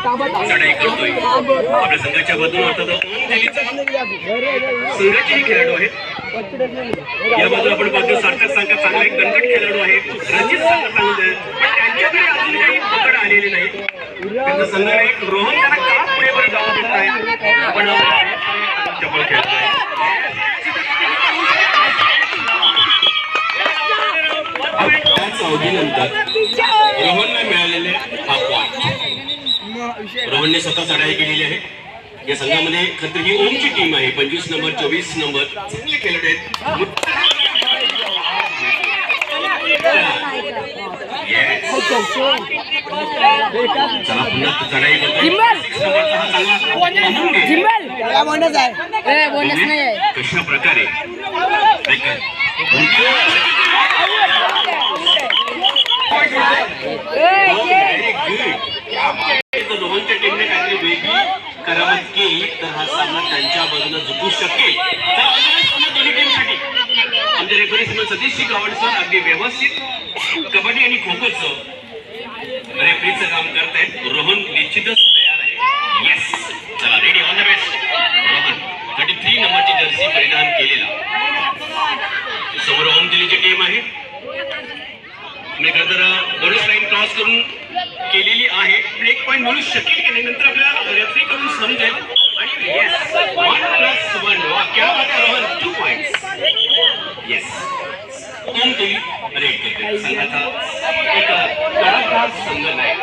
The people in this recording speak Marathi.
चढाई करतोय. आपल्या संघाच्या बाजूने अर्थात ओम दिल्लीचा संघाचेही खेळाडू आहेत. या बाजूला आपण पाहतो सार्थक संघात चांगला एक दणकट खेळाडू आहे. रणजित सागर चांगले पण त्यांच्याकडे अजून काही पकड आलेली नाही. त्यांचा संघ एक रोहन त्यांना का पुढे वर जाऊ देत नाही. आपण चपळ खेळतोय. अवधीनंतर रोहनला मिळालेले हा पॉइंट. रोहनने स्वतः चढाई केलेली आहे. या संघामध्ये खरं ही ओमची टीम आहे. 25 नंबर 24 नंबर चांगले खेळाडू आहेत. चला पुन्हा चढाई कशा प्रकारे रोहनच्या टीमने काहीतरी वेगळी करामत केली तर हा सामना त्यांच्या बाजूने जिंकू शकेल. दोन्ही टीमसाठी आमचे रेफरी सतीश गावड सर अगदी व्यवस्थित कबड्डी आणि खो खोचं रेफरीचं काम करतायत. रोहन निश्चितच तयार आहे. येस चला ready on the best. Rohan 33 नंबरची जर्सी परिधान केलेला. समोर ओम दिल्लीची टीम आहे. तर बोनस लाईन क्रॉस करून केलेली आहे. एक पॉईंट मिळू शकेल की नाही नंतर आपल्या रेफरी कडून समजेल. आणि येस 1+1 वा क्या बात है रोहन 2 पॉइंट्स. येस ओम दिल्ली रेड करते. संघाचा एक कलाकार संघ नाही.